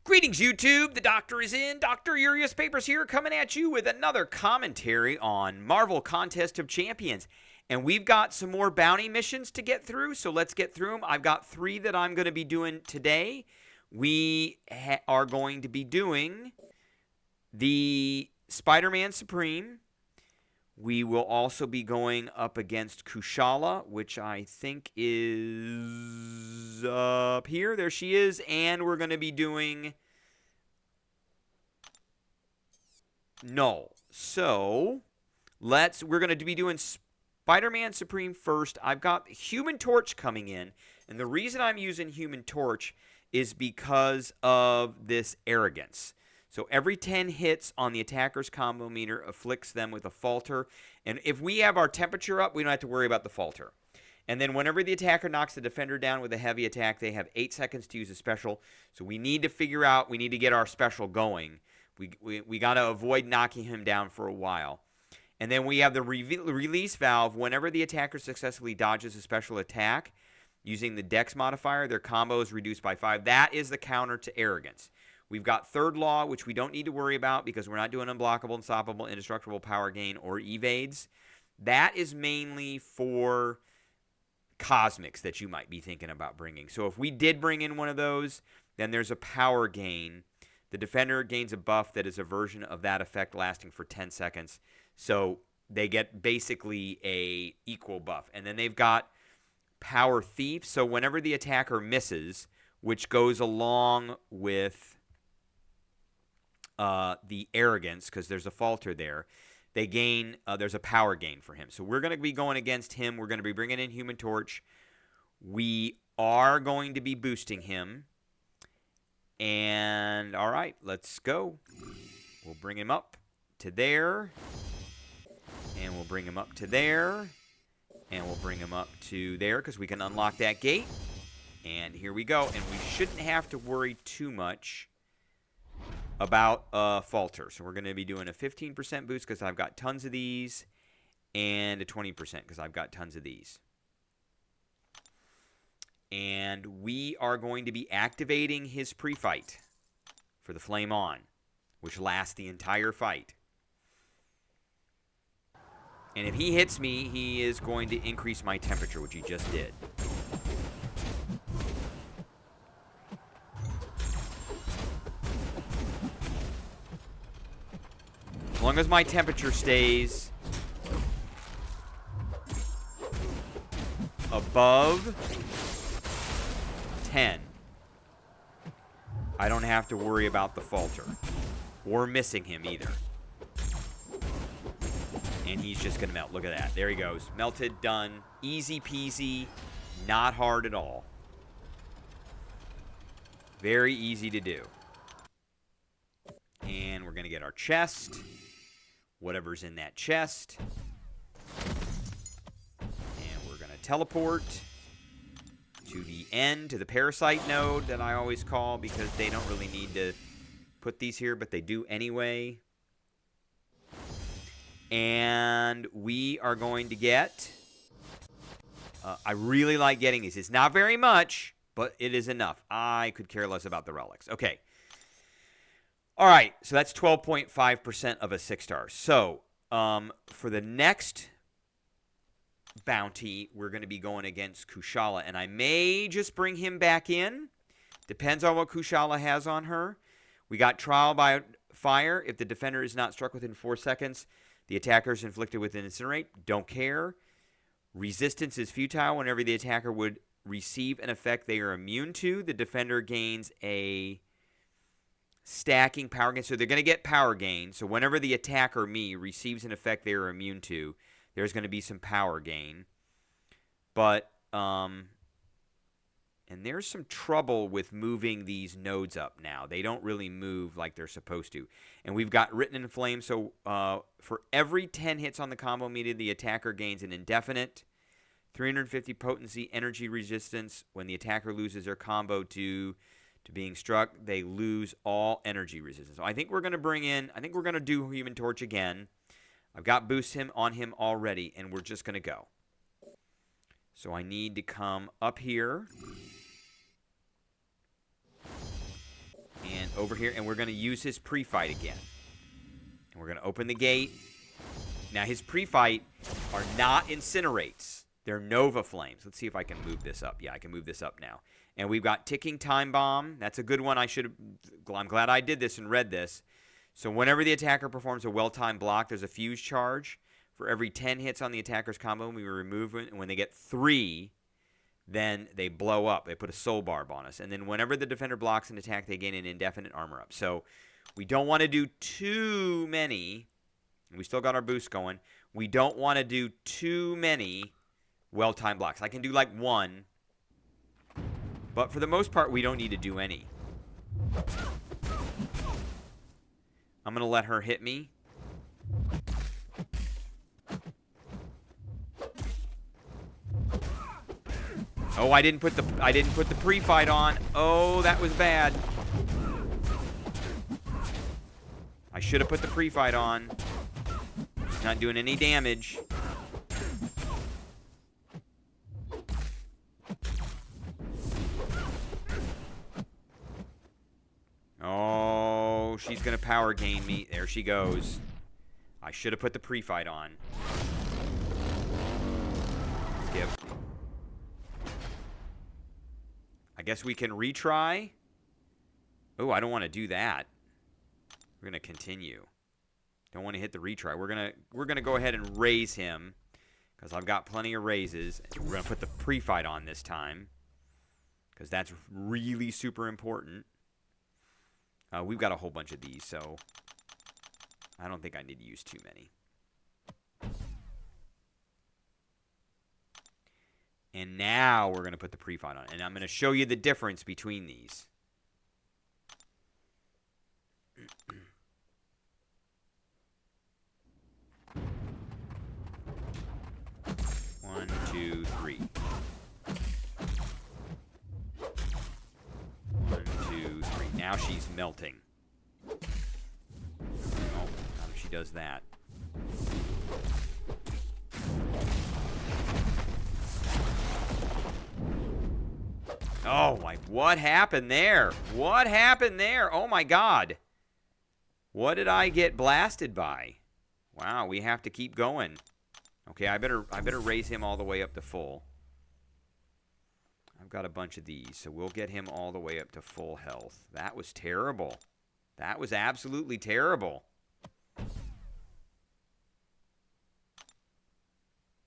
Greetings, YouTube. The Doctor is in. Dr. Urius Papers here, coming at you with another commentary on Marvel Contest of Champions. And we've got some more bounty missions to get through, so let's get through them. I've got 3 that I'm going to be doing today. We are going to be doing the Spiderman Supreme. We will also be going up against Kushala, which I think is up here. There she is. And we're going to be doing Knull. So, we're going to be doing Spider-Man Supreme first. I've got Human Torch coming in. And the reason I'm using Human Torch is because of this arrogance. So every 10 hits on the attacker's combo meter afflicts them with a falter. And if we have our temperature up, we don't have to worry about the falter. And then whenever the attacker knocks the defender down with a heavy attack, they have 8 seconds to use a special. So we need to figure out, we need to get our special going. We got to avoid knocking him down for a while. And then we have the release valve. Whenever the attacker successfully dodges a special attack using the Dex modifier, their combo is reduced by 5. That is the counter to arrogance. We've got third law, which we don't need to worry about because we're not doing unblockable, unstoppable, indestructible, power gain, or evades. That is mainly for cosmics that you might be thinking about bringing. So if we did bring in one of those, then there's a power gain. The defender gains a buff that is a version of that effect lasting for 10 seconds. So they get basically a equal buff. And then they've got power thief. So whenever the attacker misses, which goes along with the arrogance, because there's a falter there, they gain, there's a power gain for him. So we're going to be going against him. We're going to be bringing in Human Torch. We are going to be boosting him. And, all right, let's go. We'll bring him up to there. And we'll bring him up to there. And we'll bring him up to there because we can unlock that gate. And here we go. And we shouldn't have to worry too much about falter. So we're going to be doing a 15% boost because I've got tons of these, and a 20% because I've got tons of these. And we are going to be activating his pre-fight for the Flame On, which lasts the entire fight. And if he hits me, he is going to increase my temperature, which he just did. As long as my temperature stays above 10, I don't have to worry about the falter or missing him either. And he's just going to melt. Look at that. There he goes. Melted, done. Easy peasy. Not hard at all. Very easy to do. And we're going to get our chest. Whatever's in that chest. And we're going to teleport to the end, to the parasite node that I always call because they don't really need to put these here, but they do anyway. And we are going to get... I really like getting these. It's not very much, but it is enough. I could care less about the relics. Okay. All right, so that's 12.5% of a 6-star. So, for the next bounty, we're going to be going against Kushala. And I may just bring him back in. Depends on what Kushala has on her. We got Trial by Fire. If the defender is not struck within 4 seconds, the attacker is inflicted with an Incinerate. Don't care. Resistance is futile. Whenever the attacker would receive an effect they are immune to, the defender gains a stacking power gain. So they're going to get power gain. So whenever the attacker, me, receives an effect they are immune to, there's going to be some power gain. But, and there's some trouble with moving these nodes up now. They don't really move like they're supposed to. And we've got Written in Flame. So for every 10 hits on the combo meter, the attacker gains an indefinite 350 potency energy resistance. When the attacker loses their combo due to being struck, they lose all energy resistance. So I think we're going to bring in, I think we're going to do Human Torch again. I've got boost on him already, and we're just going to go. So I need to come up here and over here, and we're going to use his pre-fight again. And we're going to open the gate. Now, his pre-fight are not incinerates. They're Nova Flames. Let's see if I can move this up. Yeah, I can move this up now. And we've got Ticking Time Bomb. That's a good one. I'm glad I did this and read this. So whenever the attacker performs a well-timed block, there's a fuse charge. For every 10 hits on the attacker's combo, we remove it. And when they get 3, then they blow up. They put a soul barb on us. And then whenever the defender blocks an attack, they gain an indefinite armor up. So we don't want to do too many. We still got our boost going. We don't want to do too many well-timed blocks. I can do like 1. But for the most part, we don't need to do any. I'm going to let her hit me. Oh, I didn't put the pre-fight on. Oh, that was bad. I should have put the pre-fight on. It's not doing any damage. Oh, she's going to power gain me. There she goes. I should have put the pre-fight on. Skip. I guess we can retry. Oh, I don't want to do that. We're going to continue. Don't want to hit the retry. We're gonna go ahead and raise him because I've got plenty of raises. We're going to put the pre-fight on this time because that's really super important. We've got a whole bunch of these, so I don't think I need to use too many. And now we're going to put the pre-fight on. And I'm going to show you the difference between these. One, two, three. 1, 2, 3. Now she's melting. Oh, how she does that. Oh, my, what happened there? What happened there? Oh, my God. What did I get blasted by? Wow, we have to keep going. Okay, I better raise him all the way up to full. I've got a bunch of these, so we'll get him all the way up to full health. That was terrible. That was absolutely terrible.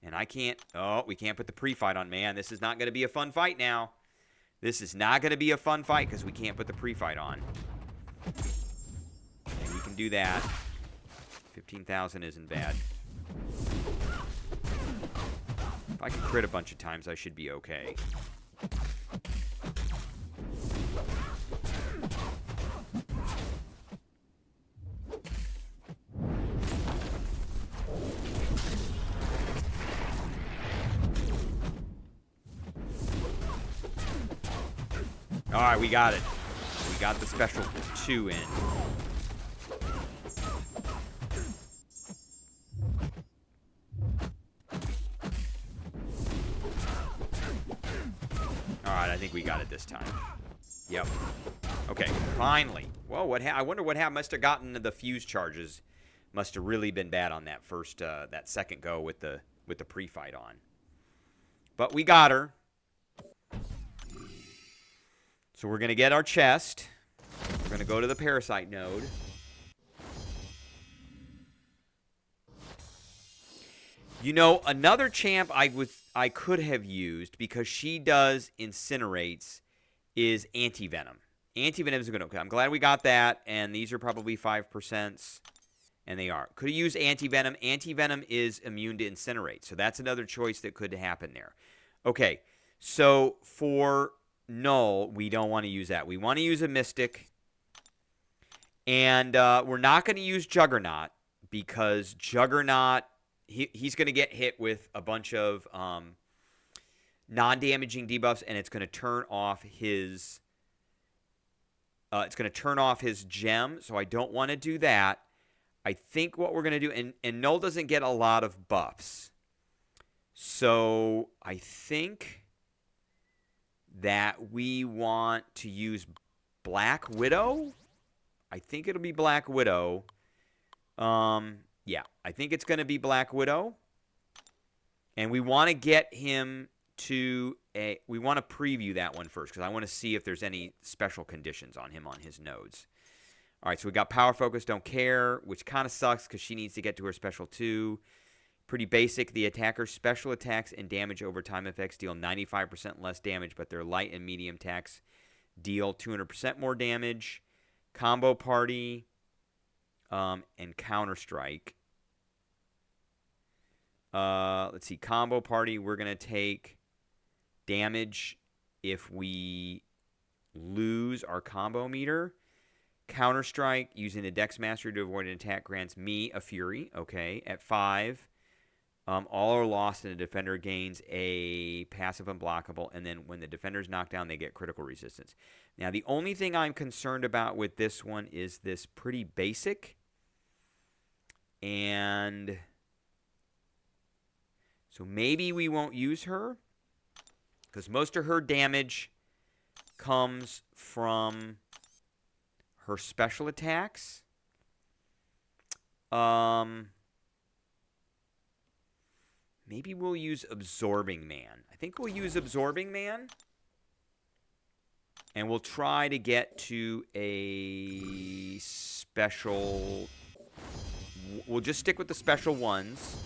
And I can't... Oh, we can't put the pre-fight on. Man, this is not going to be a fun fight now. This is not going to be a fun fight because we can't put the pre-fight on. Okay, we can do that. 15,000 isn't bad. If I can crit a bunch of times, I should be okay. All right, we got it. We got the special 2 in. All right, I think we got it this time. Yep. Okay, finally. Whoa, I wonder what happened. Must have gotten the fuse charges. Must have really been bad on that that second go with the pre-fight on. But we got her. So we're going to get our chest. We're going to go to the parasite node. You know, another champ I could have used because she does incinerates is Anti-Venom. Anti-Venom is a good one. I'm glad we got that, and these are probably 5%, and they are. Could have used Anti-Venom. Anti-Venom is immune to incinerate, so that's another choice that could happen there. Okay, so for Knull, we don't want to use that. We want to use a Mystic. And we're not going to use Juggernaut because Juggernaut, he's going to get hit with a bunch of non-damaging debuffs, and it's going to turn off his gem. So I don't want to do that. I think what we're going to do, and Knull doesn't get a lot of buffs. So I think that we want to use Black Widow I think it'll be Black Widow. Yeah, I think it's going to be Black Widow. And we want to get him to a... We want to preview that one first because I want to see if there's any special conditions on him on his nodes. All right, so we got Power Focus, Don't Care, which kind of sucks because she needs to get to her special 2. Pretty basic. The attacker's special attacks and damage over time effects deal 95% less damage, but their light and medium attacks deal 200% more damage. Combo Party and Counter-Strike. Let's see. Combo Party, we're going to take damage if we lose our combo meter. Counter-Strike, using the Dex Mastery to avoid an attack grants me a Fury. Okay, at 5. All are lost and the defender gains a passive unblockable. And then when the defender's knocked down, they get critical resistance. Now, the only thing I'm concerned about with this one is this pretty basic. And so maybe we won't use her because most of her damage comes from her special attacks. Maybe we'll use Absorbing Man. I think we'll use Absorbing Man. And we'll try to get to a special... We'll just stick with the special ones.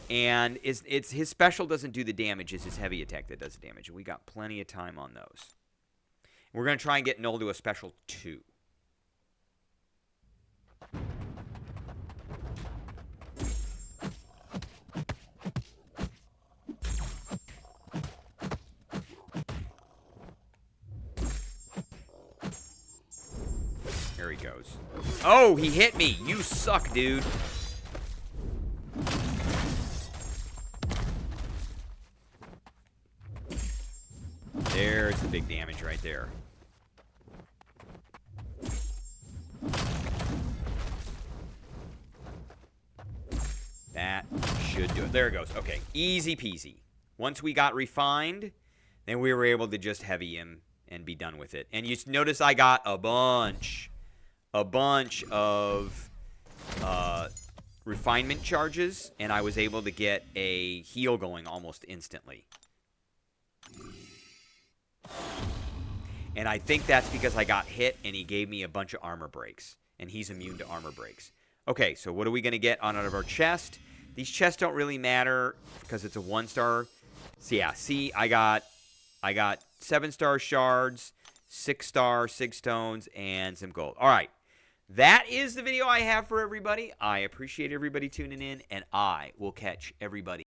And it's his special doesn't do the damage. It's his heavy attack that does the damage. And we got plenty of time on those. We're going to try and get Knull to a special 2. There he goes. Oh, he hit me. You suck, dude. There's the big damage right there. That should do it. There it goes. Okay, easy peasy. Once we got refined, then we were able to just heavy him and be done with it. And you notice I got a bunch of refinement charges, and I was able to get a heal going almost instantly. And I think that's because I got hit and he gave me a bunch of armor breaks. And he's immune to armor breaks. Okay, so what are we going to get out of our chest? These chests don't really matter because it's a 1-star. So yeah, see, I got 7-star shards, 6-star sig stones, and some gold. All right, that is the video I have for everybody. I appreciate everybody tuning in, and I will catch everybody